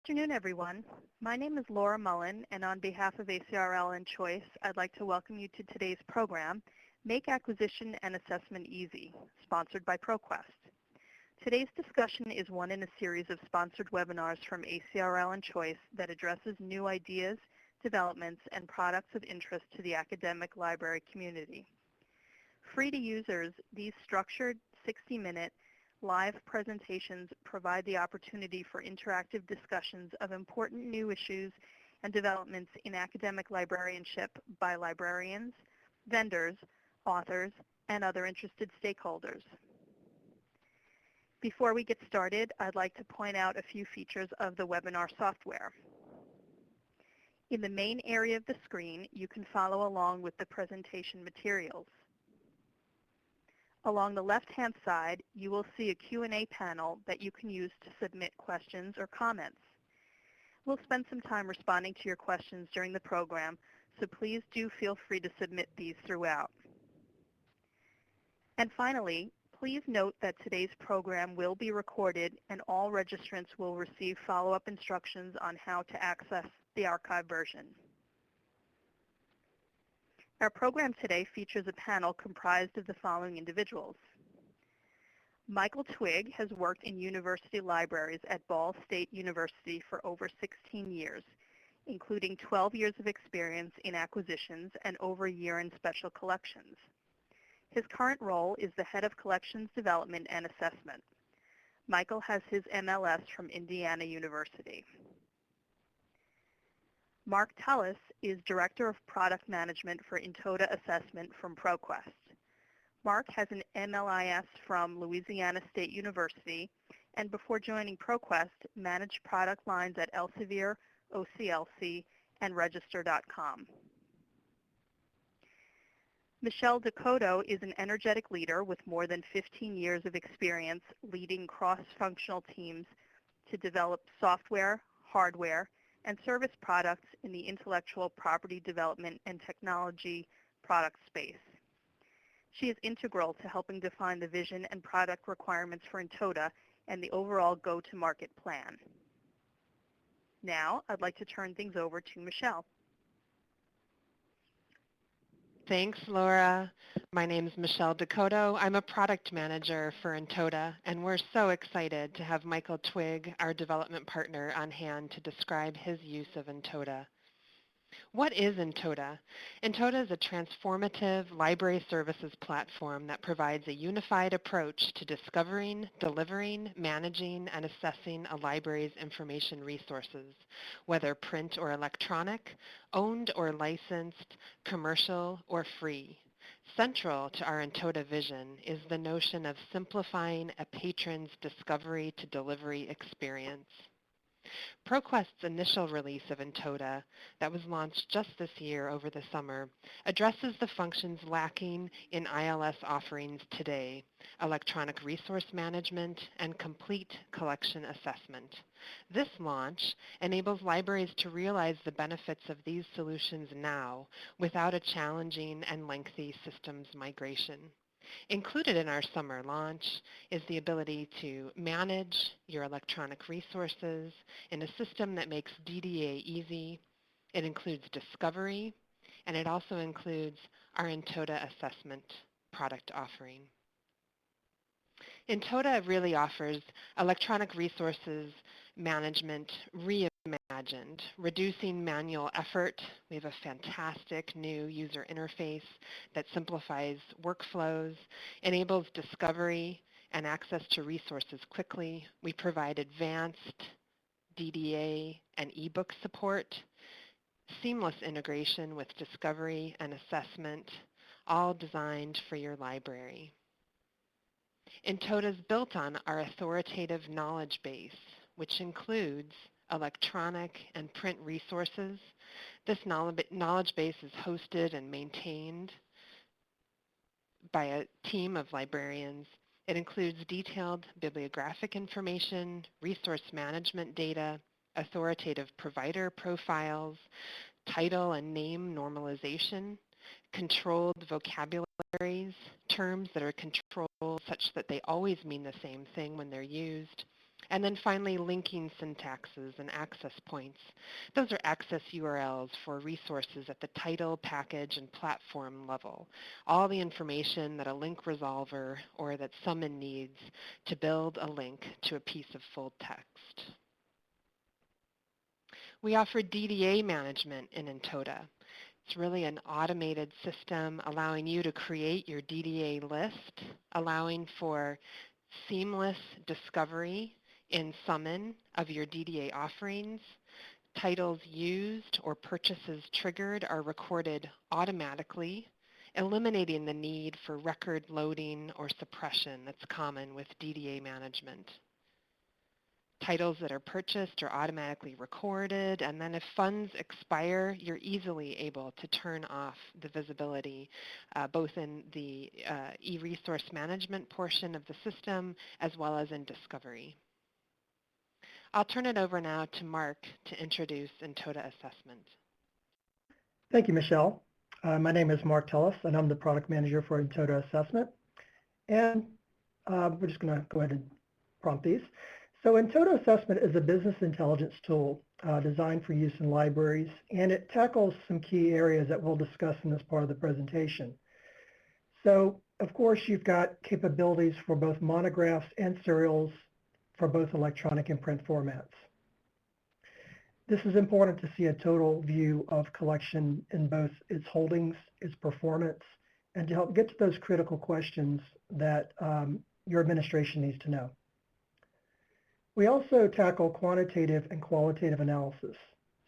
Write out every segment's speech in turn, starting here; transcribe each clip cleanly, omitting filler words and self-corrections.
Good afternoon, everyone. My name is Laura Mullen, and on behalf of ACRL and Choice, I'd like to welcome you to today's program, Make Acquisition and Assessment Easy, sponsored by ProQuest. Today's discussion is one in a series of sponsored webinars from ACRL and Choice that addresses new ideas, developments, and products of interest to the academic library community. Free to users, these structured 60-minute live presentations provide the opportunity for interactive discussions of important new issues and developments in academic librarianship by librarians, vendors, authors, and other interested stakeholders. Before we get started, I'd like to point out a few features of the webinar software. In the main area of the screen, you can follow along with the presentation materials. Along the left-hand side, you will see a Q&A panel that you can use to submit questions or comments. We'll spend some time responding to your questions during the program, so please do feel free to submit these throughout. And finally, please note that today's program will be recorded and all registrants will receive follow-up instructions on how to access the archive version. Our program today features a panel comprised of the following individuals. Michael Twigg has worked in university libraries at Ball State University for over 16 years, including 12 years of experience in acquisitions and over a year in special collections. His current role is the Head of Collections Development and Assessment. Michael has his MLS from Indiana University. Mark Tullos is Director of Product Management for Intota Assessment from ProQuest. Mark has an MLIS from Louisiana State University, and before joining ProQuest, managed product lines at Elsevier, OCLC, and Register.com. Michelle Dakota is an energetic leader with more than 15 years of experience leading cross-functional teams to develop software, hardware, and service products in the intellectual property development and technology product space. She is integral to helping define the vision and product requirements for Intota and the overall go-to-market plan. Now, I'd like to turn things over to Michelle. Thanks, Laura. My name is Michelle Dakota. I'm a product manager for Intota, and we're so excited to have Michael Twigg, our development partner, on hand to describe his use of Intota. What is Intota? Intota is a transformative library services platform that provides a unified approach to discovering, delivering, managing, and assessing a library's information resources, whether print or electronic, owned or licensed, commercial or free. Central to our Intota vision is the notion of simplifying a patron's discovery to delivery experience. ProQuest's initial release of Intota, that was launched just this year over the summer, addresses the functions lacking in ILS offerings today, electronic resource management and complete collection assessment. This launch enables libraries to realize the benefits of these solutions now without a challenging and lengthy systems migration. Included in our summer launch is the ability to manage your electronic resources in a system that makes DDA easy. It includes discovery, and it also includes our Intota assessment product offering. Intota really offers electronic resources management reimagined, reducing manual effort. We have a fantastic new user interface that simplifies workflows, enables discovery and access to resources quickly. We provide advanced DDA and ebook support, seamless integration with discovery and assessment, all designed for your library. Intota is built on our authoritative knowledge base, which includes electronic and print resources. This knowledge base is hosted and maintained by a team of librarians. It includes detailed bibliographic information, resource management data, authoritative provider profiles, title and name normalization, controlled vocabularies, terms that are controlled such that they always mean the same thing when they're used, And then finally, linking syntaxes and access points. Those are access URLs for resources at the title, package, and platform level. All the information that a link resolver or that Summon needs to build a link to a piece of full text. We offer DDA management in Intota. It's really an automated system allowing you to create your DDA list, allowing for seamless discovery in Summon of your DDA offerings. Titles used or purchases triggered are recorded automatically, eliminating the need for record loading or suppression that's common with DDA management. Titles that are purchased are automatically recorded, and then if funds expire, you're easily able to turn off the visibility, both in the e-resource management portion of the system as well as in discovery. I'll turn it over now to Mark to introduce Intota Assessment. Thank you, Michelle. My name is Mark Tullos, and I'm the product manager for Intota Assessment. And we're just going to go ahead and prompt these. So Intota Assessment is a business intelligence tool designed for use in libraries, and it tackles some key areas that we'll discuss in this part of the presentation. So, of course, you've got capabilities for both monographs and serials for both electronic and print formats. This is important to see a total view of collection in both its holdings, its performance, and to help get to those critical questions that your administration needs to know. We also tackle quantitative and qualitative analysis.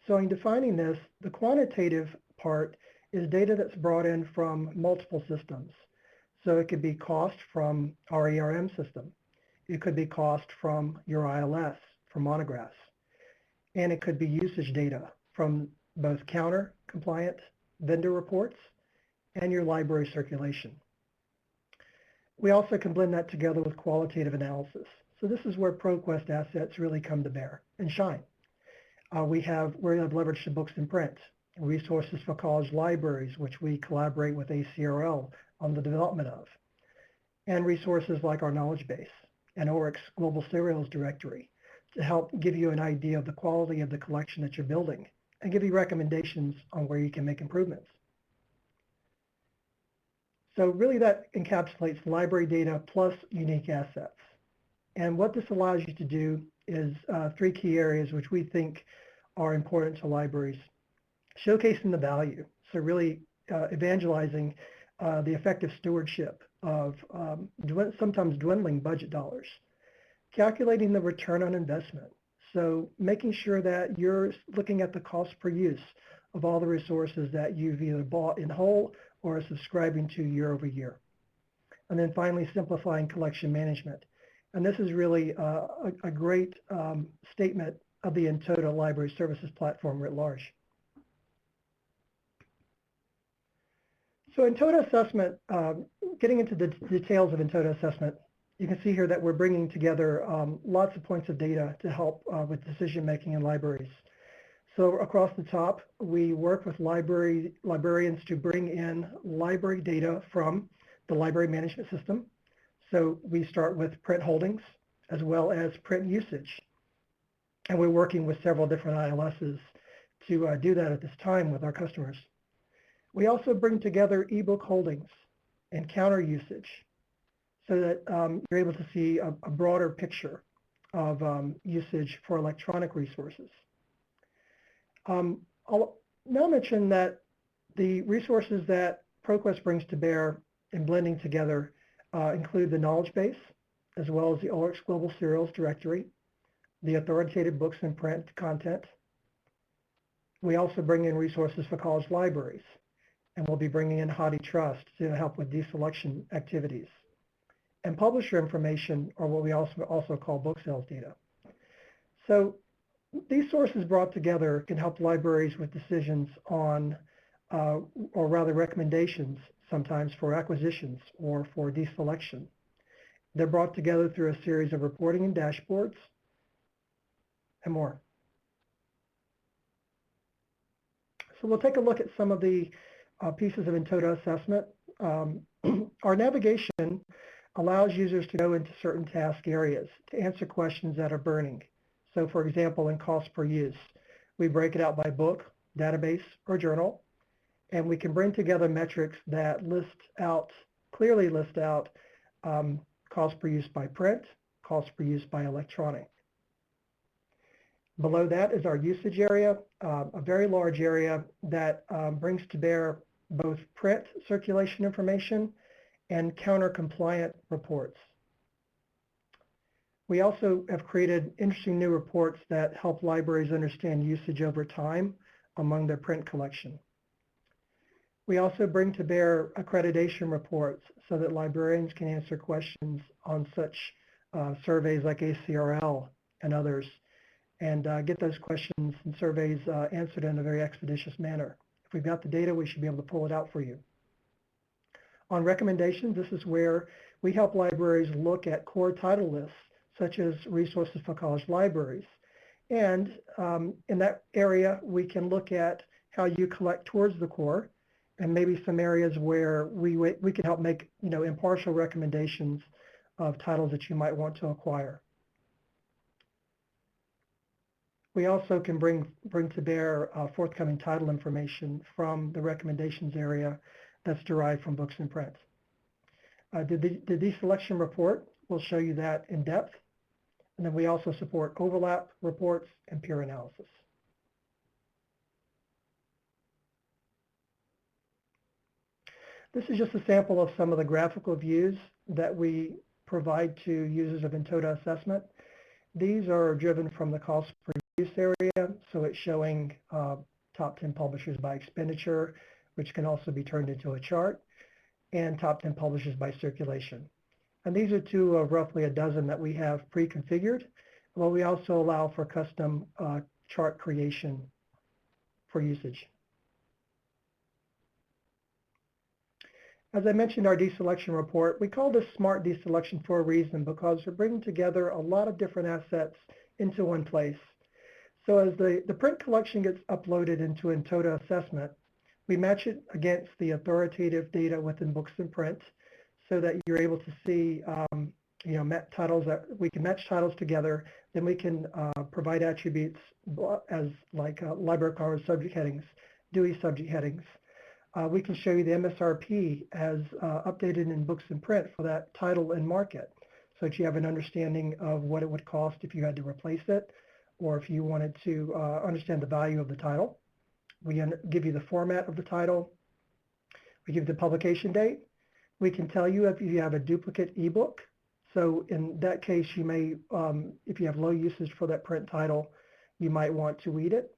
So in defining this, the quantitative part is data that's brought in from multiple systems. So it could be cost from our ERM system. It could be cost from your ILS for monographs. And it could be usage data from both counter compliant vendor reports and your library circulation. We also can blend that together with qualitative analysis. So this is where ProQuest assets really come to bear and shine. We have leveraged to books in print, resources for college libraries, which we collaborate with ACRL on the development of, and resources like our knowledge base and ORIC's Global Serials Directory to help give you an idea of the quality of the collection that you're building and give you recommendations on where you can make improvements. So really that encapsulates library data plus unique assets. And what this allows you to do is three key areas which we think are important to libraries. Showcasing the value, so really evangelizing the effective stewardship of sometimes dwindling budget dollars. Calculating the return on investment, so making sure that you're looking at the cost per use of all the resources that you've either bought in whole or are subscribing to year over year. And then finally, simplifying collection management. And this is really a great statement of the Intota Library Services Platform writ large. So Intota Assessment, getting into the details of Intota Assessment, you can see here that we're bringing together lots of points of data to help with decision making in libraries. So across the top, we work with librarians to bring in library data from the library management system. So we start with print holdings as well as print usage. And we're working with several different ILSs to do that at this time with our customers. We also bring together ebook holdings and counter usage so that you're able to see a broader picture of usage for electronic resources. I'll now mention that the resources that ProQuest brings to bear in blending together include the knowledge base, as well as the ORIC's Global Serials Directory, the authoritative books and print content. We also bring in resources for college libraries, and we'll be bringing in HathiTrust to help with deselection activities. And publisher information, or what we also call book sales data. So these sources brought together can help libraries with decisions on, or rather recommendations sometimes for acquisitions or for deselection. They're brought together through a series of reporting and dashboards and more. So we'll take a look at some of the pieces of Intota Assessment. Our navigation allows users to go into certain task areas to answer questions that are burning. So for example, in cost per use, we break it out by book, database, or journal, and we can bring together metrics that clearly list out cost per use by print, cost per use by electronic. Below that is our usage area, a very large area that brings to bear both print circulation information and counter-compliant reports. We also have created interesting new reports that help libraries understand usage over time among their print collection. We also bring to bear accreditation reports so that librarians can answer questions on such surveys like ACRL and others, and get those questions and surveys answered in a very expeditious manner. If we've got the data, we should be able to pull it out for you. On recommendations, this is where we help libraries look at core title lists, such as resources for college libraries. And in that area, we can look at how you collect towards the core, and maybe some areas where we can help make impartial recommendations of titles that you might want to acquire. We also can bring to bear forthcoming title information from the recommendations area that's derived from books in print. The deselection report will show you that in depth. And then we also support overlap reports and peer analysis. This is just a sample of some of the graphical views that we provide to users of Intota assessment. These are driven from the cost per use area, so it's showing top 10 publishers by expenditure, which can also be turned into a chart, and top 10 publishers by circulation. And these are two of roughly a dozen that we have pre-configured, but we also allow for custom chart creation for usage. As I mentioned, our deselection report, we call this smart deselection for a reason, because we're bringing together a lot of different assets into one place. So as the print collection gets uploaded into Intota assessment, we match it against the authoritative data within books in print, so that you're able to see titles that we can match titles together. Then we can provide attributes as like library of Congress subject headings, DOE subject headings. We can show you the MSRP as updated in books in print for that title and market, so that you have an understanding of what it would cost if you had to replace it, or if you wanted to understand the value of the title. We give you the format of the title. We give the publication date. We can tell you if you have a duplicate ebook. So in that case, you may, if you have low usage for that print title, you might want to read it.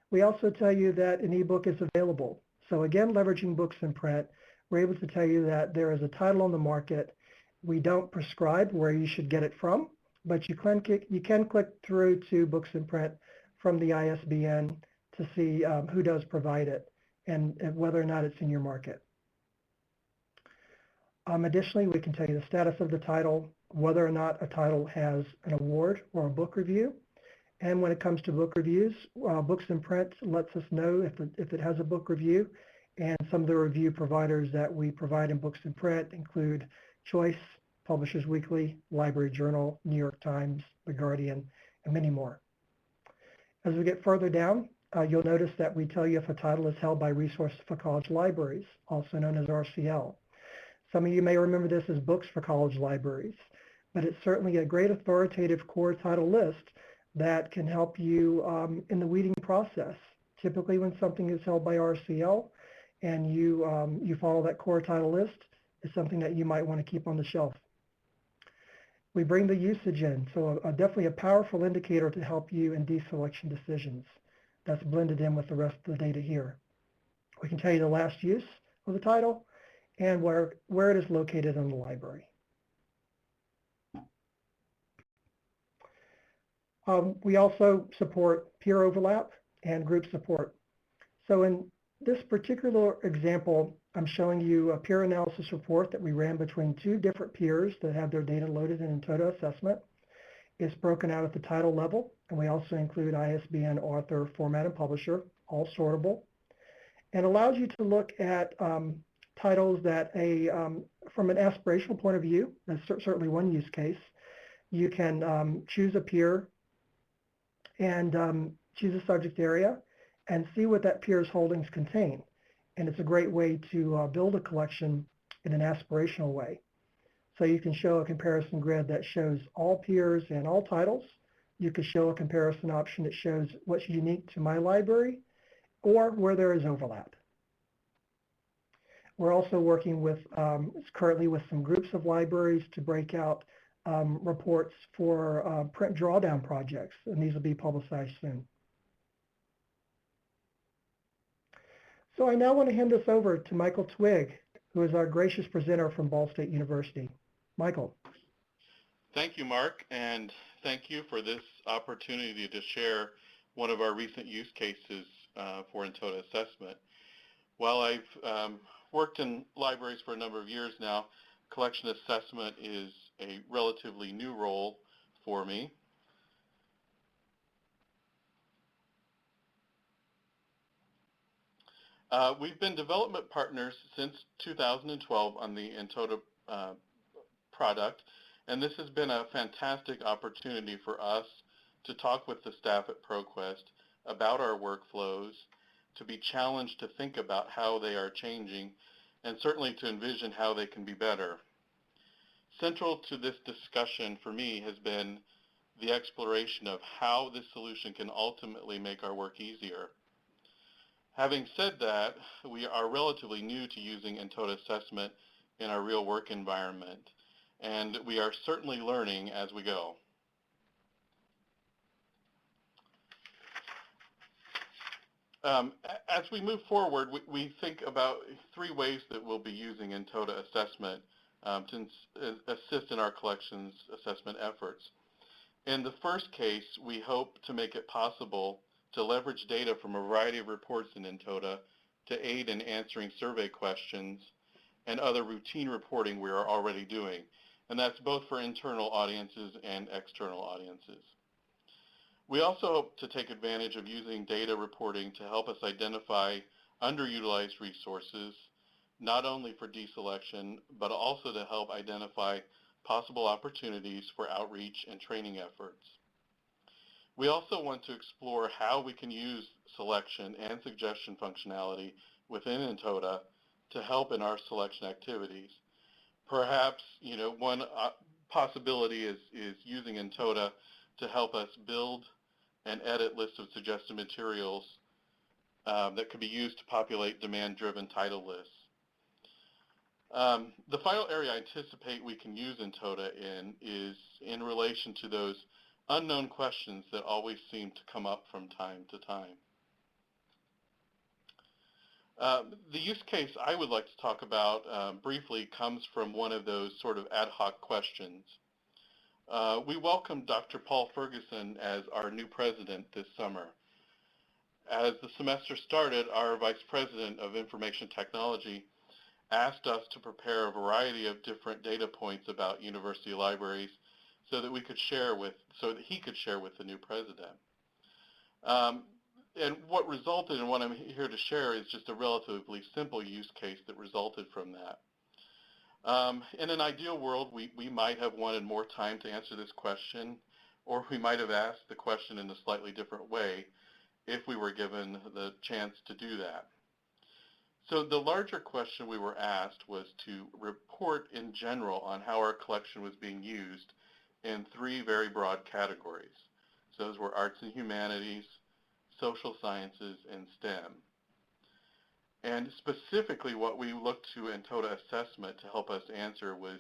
We also tell you that an ebook is available. So again, leveraging books in print, we're able to tell you that there is a title on the market. We don't prescribe where you should get it from, but you can click through to books in print from the ISBN to see who does provide it and whether or not it's in your market. Additionally, we can tell you the status of the title, whether or not a title has an award or a book review. And when it comes to book reviews, Books in Print lets us know if it has a book review. And some of the review providers that we provide in Books in Print include Choice, Publishers Weekly, Library Journal, New York Times, The Guardian, and many more. As we get further down, you'll notice that we tell you if a title is held by Resources for College Libraries, also known as RCL. Some of you may remember this as Books for College Libraries, but it's certainly a great authoritative core title list that can help you in the weeding process. Typically when something is held by RCL and you follow that core title list, it's something that you might want to keep on the shelf. We bring the usage in, so definitely a powerful indicator to help you in deselection decisions. That's blended in with the rest of the data here. We can tell you the last use of the title and where it is located in the library. We also support peer overlap and group support. So in this particular example, I'm showing you a peer analysis report that we ran between two different peers that have their data loaded in Intota assessment. It's broken out at the title level, and we also include ISBN, author, format, and publisher, all sortable, and allows you to look at titles that a from an aspirational point of view, that's certainly one use case. You can choose a peer and choose a subject area and see what that peer's holdings contain. And it's a great way to build a collection in an aspirational way. So you can show a comparison grid that shows all peers and all titles. You could show a comparison option that shows what's unique to my library or where there is overlap. We're also working with, currently with some groups of libraries to break out reports for print drawdown projects, and these will be publicized soon. So I now want to hand this over to Michael Twigg, who is our gracious presenter from Ball State University. Michael. Thank you, Mark, and thank you for this opportunity to share one of our recent use cases for Intota assessment. While I've worked in libraries for a number of years now, collection assessment is a relatively new role for me. We've been development partners since 2012 on the Intota product, and this has been a fantastic opportunity for us to talk with the staff at ProQuest about our workflows, to be challenged to think about how they are changing, and certainly to envision how they can be better. Central to this discussion for me has been the exploration of how this solution can ultimately make our work easier. Having said that, we are relatively new to using Intota assessment in our real work environment, and we are certainly learning as we go. As we move forward, we think about 3 ways that we'll be using Intota assessment to assist in our collections assessment efforts. In the first case, we hope to make it possible to leverage data from a variety of reports in Intota to aid in answering survey questions and other routine reporting we are already doing. And that's both for internal audiences and external audiences. We also hope to take advantage of using data reporting to help us identify underutilized resources, not only for deselection, but also to help identify possible opportunities for outreach and training efforts. We also want to explore how we can use selection and suggestion functionality within Intota to help in our selection activities. Perhaps, one possibility is using Intota to help us build and edit lists of suggested materials that could be used to populate demand-driven title lists. The final area I anticipate we can use Intota in is in relation to those unknown questions that always seem to come up from time to time. The use case I would like to talk about briefly comes from one of those sort of ad hoc questions. We welcomed Dr. Paul Ferguson as our new president this summer. As the semester started, our Vice President of Information Technology asked us to prepare a variety of different data points about university libraries so that he could share with the new president. And what resulted and what I'm here to share is just a relatively simple use case that resulted from that. In an ideal world, we might have wanted more time to answer this question, or we might have asked the question in a slightly different way if we were given the chance to do that. So the larger question we were asked was to report in general on how our collection was being used in 3 very broad categories. So those were arts and humanities, social sciences, and STEM. And specifically what we looked to Intota assessment to help us answer was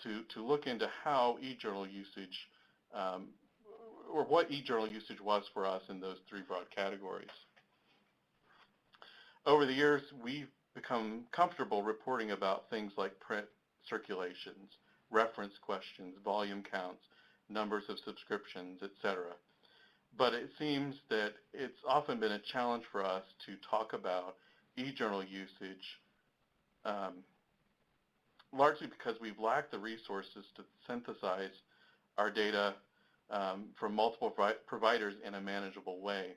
to look into how e-journal usage, or what e-journal usage was for us in those 3 broad categories. Over the years, we've become comfortable reporting about things like print circulations, reference questions, volume counts, numbers of subscriptions, etc. But it seems that it's often been a challenge for us to talk about e-journal usage, largely because we've lacked the resources to synthesize our data from multiple providers in a manageable way.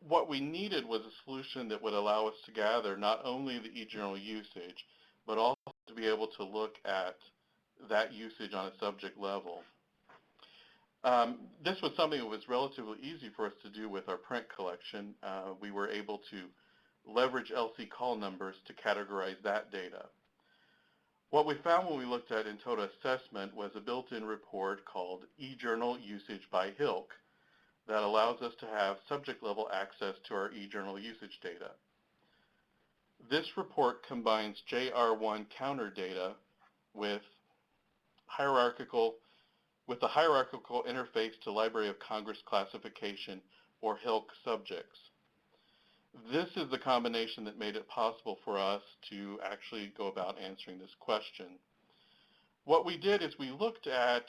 what we needed was a solution that would allow us to gather not only the eJournal usage, but also to be able to look at that usage on a subject level. This was something that was relatively easy for us to do with our print collection. We were able to leverage LC call numbers to categorize that data. What we found when we looked at Intota assessment was a built-in report called eJournal Usage by HILC that allows us to have subject-level access to our eJournal usage data. This report combines JR1 counter data with the hierarchical interface to Library of Congress classification, or HILC subjects. This is the combination that made it possible for us to actually go about answering this question. What we did is we looked at,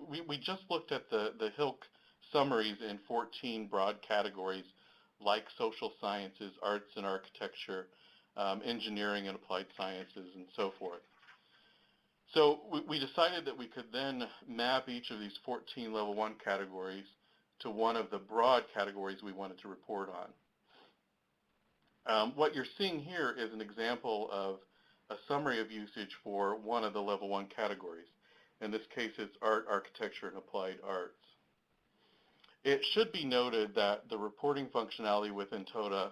we just looked at the HILC summaries in 14 broad categories like social sciences, arts and architecture, engineering and applied sciences, and so forth. So we decided that we could then map each of these 14 level 1 categories to one of the broad categories we wanted to report on. What you're seeing here is an example of a summary of usage for one of the level 1 categories. In this case, it's art, architecture, and applied arts. It should be noted that the reporting functionality with Intota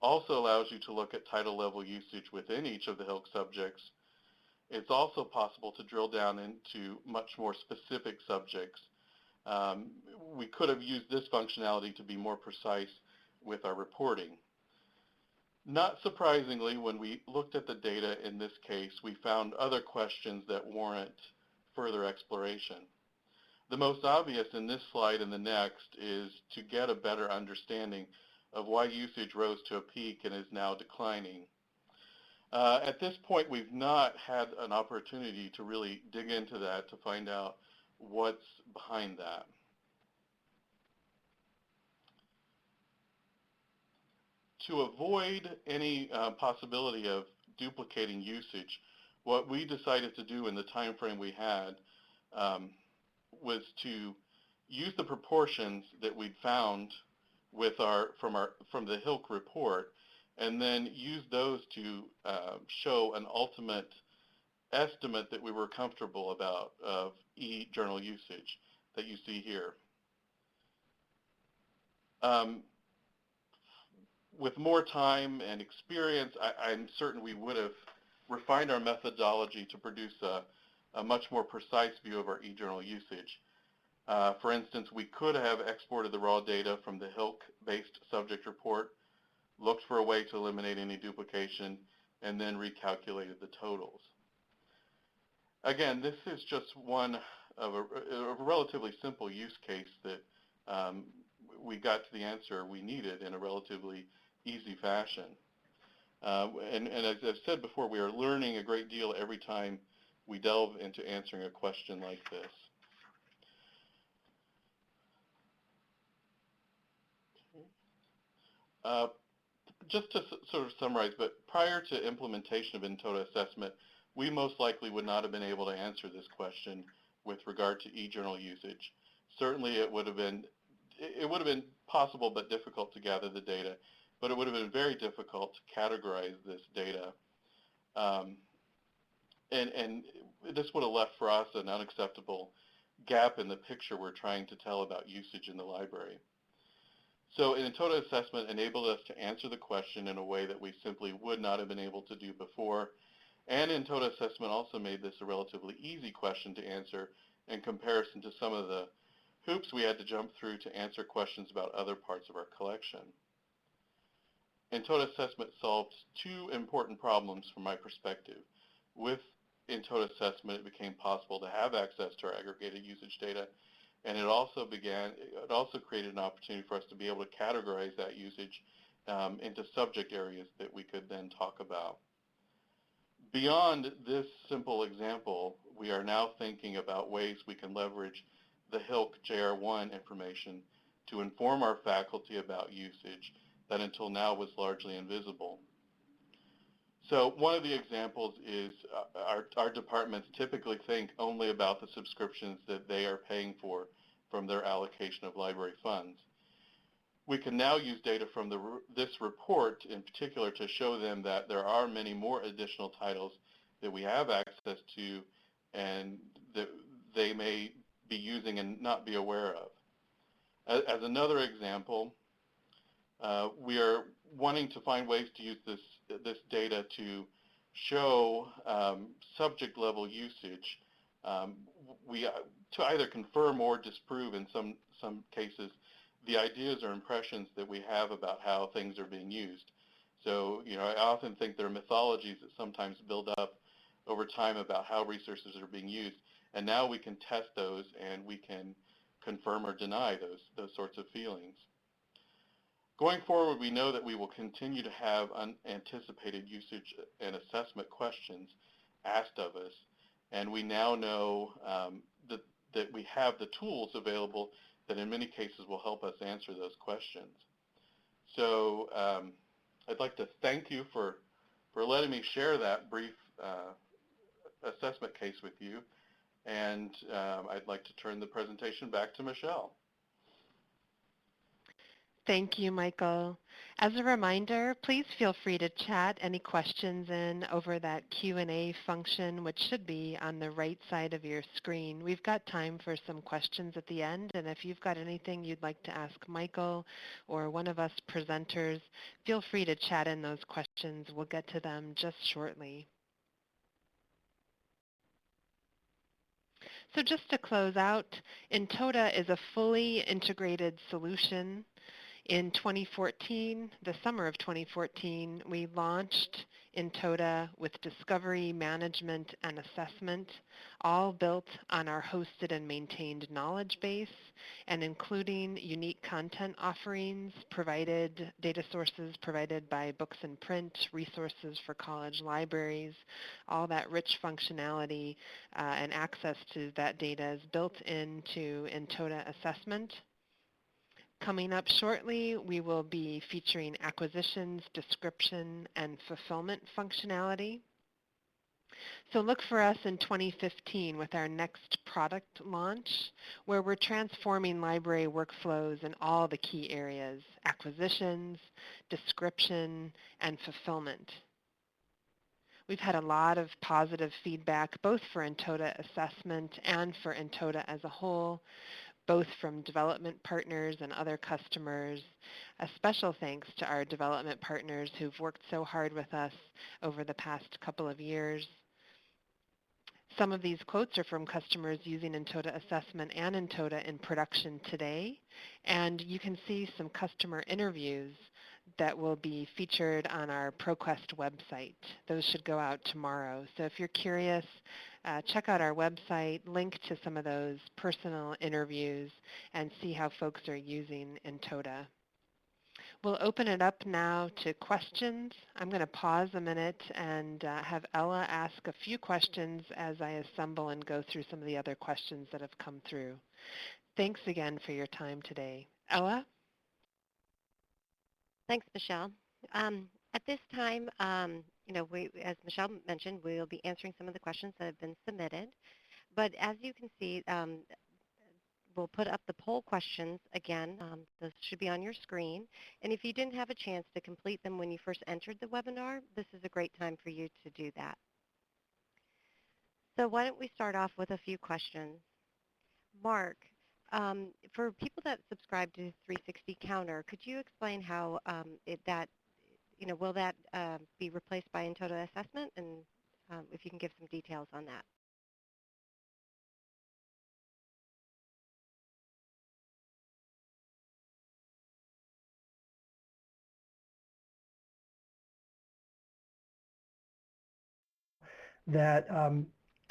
also allows you to look at title level usage within each of the HILC subjects. It's also possible to drill down into much more specific subjects. We could have used this functionality to be more precise with our reporting. Not surprisingly, when we looked at the data in this case, we found other questions that warrant further exploration. The most obvious in this slide and the next is to get a better understanding of why usage rose to a peak and is now declining. At this point, we've not had an opportunity to really dig into that to find out what's behind that. To avoid any possibility of duplicating usage, what we decided to do in the time frame we had was to use the proportions that we'd found with from the HILC report, and then use those to show an ultimate estimate that we were comfortable about of eJournal usage that you see here. With more time and experience, I'm certain we would have refined our methodology to produce a much more precise view of our eJournal usage. For instance, we could have exported the raw data from the HILC-based subject report, looked for a way to eliminate any duplication, and then recalculated the totals. Again, this is just one of a relatively simple use case that we got to the answer we needed in a relatively easy fashion. And as I've said before, we are learning a great deal every time we delve into answering a question like this. Just to sort of summarize, but prior to implementation of Intota assessment, we most likely would not have been able to answer this question with regard to eJournal usage. Certainly it would have been possible but difficult to gather the data, but it would have been very difficult to categorize this data. And this would have left for us an unacceptable gap in the picture we're trying to tell about usage in the library. So Intota assessment enabled us to answer the question in a way that we simply would not have been able to do before. And Intota assessment also made this a relatively easy question to answer in comparison to some of the hoops we had to jump through to answer questions about other parts of our collection. Intota assessment solved two important problems from my perspective. With Intota assessment, it became possible to have access to our aggregated usage data, and it also created an opportunity for us to be able to categorize that usage into subject areas that we could then talk about. Beyond this simple example, we are now thinking about ways we can leverage the HILC JR1 information to inform our faculty about usage that until now was largely invisible. So one of the examples is our departments typically think only about the subscriptions that they are paying for from their allocation of library funds. we can now use data from this report in particular to show them that there are many more additional titles that we have access to and that they may be using and not be aware of. As another example, we are wanting to find ways to use this data to show subject level usage to either confirm or disprove in some cases the ideas or impressions that we have about how things are being used. So, I often think there are mythologies that sometimes build up over time about how resources are being used, and now we can test those and we can confirm or deny those sorts of feelings. Going forward, we know that we will continue to have unanticipated usage and assessment questions asked of us, and we now know that we have the tools available that in many cases will help us answer those questions. So I'd like to thank you for letting me share that brief assessment case with you, and I'd like to turn the presentation back to Michelle. Thank you, Michael. As a reminder, please feel free to chat any questions in over that Q&A function, which should be on the right side of your screen. We've got time for some questions at the end, and if you've got anything you'd like to ask Michael or one of us presenters, feel free to chat in those questions. We'll get to them just shortly. So just to close out, Intota is a fully integrated solution. In 2014, the summer of 2014, we launched Intota with discovery, management, and assessment, all built on our hosted and maintained knowledge base, and including unique content offerings, data sources provided by books and print, resources for college libraries, all that rich functionality and access to that data is built into Intota assessment. Coming up shortly, we will be featuring acquisitions, description, and fulfillment functionality. So look for us in 2015 with our next product launch, where we're transforming library workflows in all the key areas: acquisitions, description, and fulfillment. We've had a lot of positive feedback, both for Intota assessment and for Intota as a whole, both from development partners and other customers. A special thanks to our development partners who've worked so hard with us over the past couple of years. Some of these quotes are from customers using Intota assessment and Intota in production today, and you can see some customer interviews that will be featured on our ProQuest website. Those should go out tomorrow. So if you're curious, check out our website, link to some of those personal interviews, and see how folks are using Intota. We'll open it up now to questions. I'm going to pause a minute and have Ella ask a few questions as I assemble and go through some of the other questions that have come through. Thanks again for your time today. Ella? Thanks, Michelle. At this time, as Michelle mentioned, we'll be answering some of the questions that have been submitted. But as you can see, we'll put up the poll questions again. Those should be on your screen. And if you didn't have a chance to complete them when you first entered the webinar, this is a great time for you to do that. So why don't we start off with a few questions. Mark, for people that subscribe to 360 Counter, could you explain how will that be replaced by Intota assessment, and if you can give some details on that? That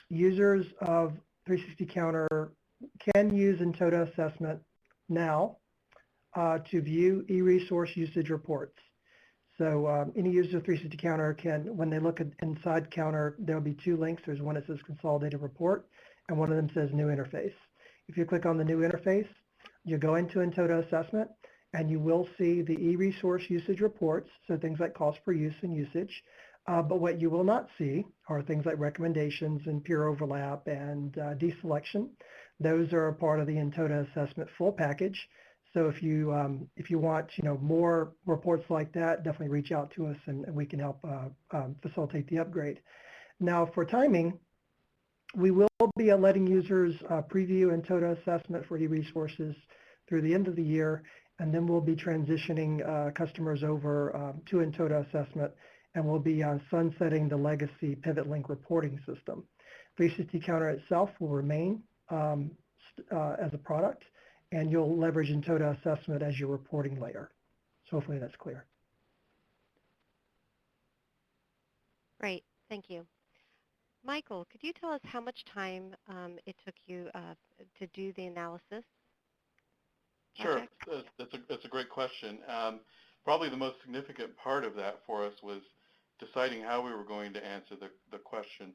users of 360 Counter can use Intota assessment now to view e-resource usage reports. So any user of 360 Counter can, when they look inside Counter, there'll be two links. There's one that says Consolidated Report, and one of them says New Interface. If you click on the New Interface, you go into Intota assessment, and you will see the e-resource usage reports, so things like cost per use and usage. But what you will not see are things like recommendations and peer overlap and deselection. Those are a part of the Intota assessment full package. So if you want more reports like that, definitely reach out to us and we can help facilitate the upgrade. Now for timing, we will be letting users preview Intota assessment for e-resources through the end of the year, and then we'll be transitioning customers over to Intota assessment, and we'll be sunsetting the legacy pivot link reporting system. 360 Counter itself will remain as a product, and you'll leverage Intota assessment as your reporting layer. So hopefully that's clear. Great, thank you. Michael, could you tell us how much time it took you to do the analysis? Sure, that's a great question. Probably the most significant part of that for us was deciding how we were going to answer the question.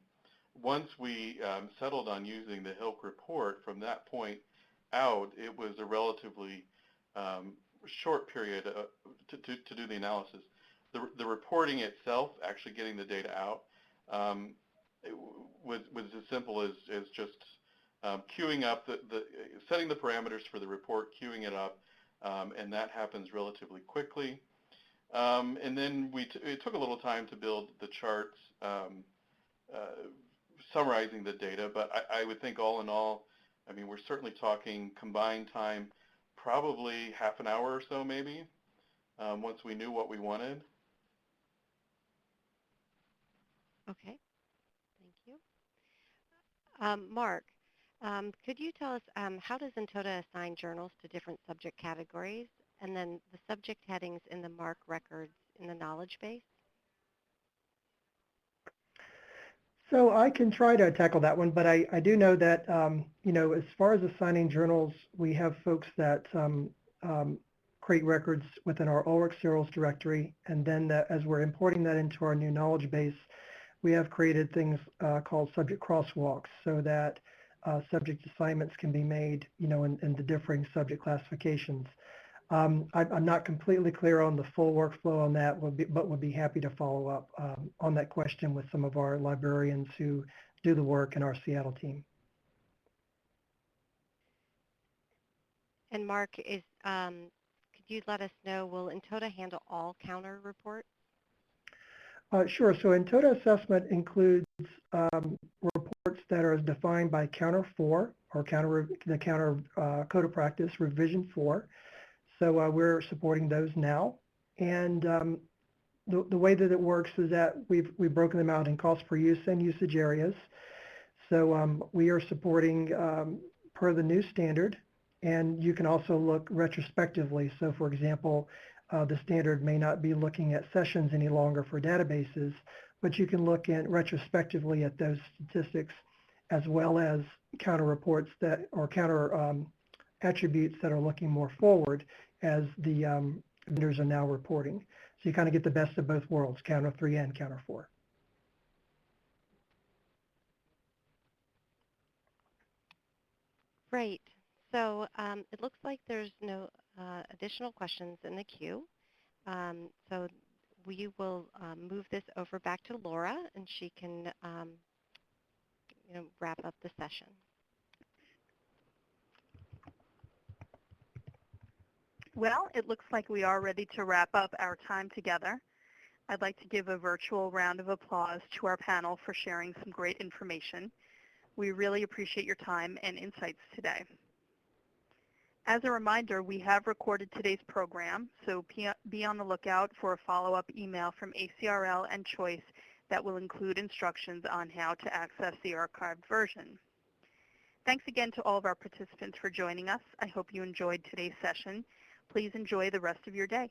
Once we settled on using the HILC report, from that point out, it was a relatively short period to do the analysis. The reporting itself, actually getting the data out, it was as simple as just queuing up, setting the parameters for the report, queuing it up, and that happens relatively quickly. And then it took a little time to build the charts summarizing the data, but I would think all in all, I mean, we're certainly talking combined time, probably half an hour or so maybe, once we knew what we wanted. Okay, thank you. Mark, could you tell us how does Intota assign journals to different subject categories, and then the subject headings in the MARC records in the knowledge base? So I can try to tackle that one, but I do know that, as far as assigning journals, we have folks that create records within our Ulrich serials directory, and then as we're importing that into our new knowledge base, we have created things called subject crosswalks so that subject assignments can be made, in the differing subject classifications. I'm not completely clear on the full workflow on that, but would be happy to follow up on that question with some of our librarians who do the work in our Seattle team. And Mark, could you let us know, will Intota handle all counter reports? Sure. So Intota assessment includes reports that are defined by Counter 4 or the Counter Code of Practice Revision 4. So we're supporting those now. And the way that it works is that we've broken them out in cost per use and usage areas. So we are supporting per the new standard. And you can also look retrospectively. So for example, the standard may not be looking at sessions any longer for databases, but you can look at retrospectively at those statistics as well as counter reports or counter attributes that are looking more forward as the vendors are now reporting. So you kind of get the best of both worlds, counter 3 and counter 4. Great. So it looks like there's no additional questions in the queue. So we will move this over back to Laura, and she can wrap up the session. Well, it looks like we are ready to wrap up our time together. I'd like to give a virtual round of applause to our panel for sharing some great information. We really appreciate your time and insights today. As a reminder, we have recorded today's program, so be on the lookout for a follow-up email from ACRL and Choice that will include instructions on how to access the archived version. Thanks again to all of our participants for joining us. I hope you enjoyed today's session. Please enjoy the rest of your day.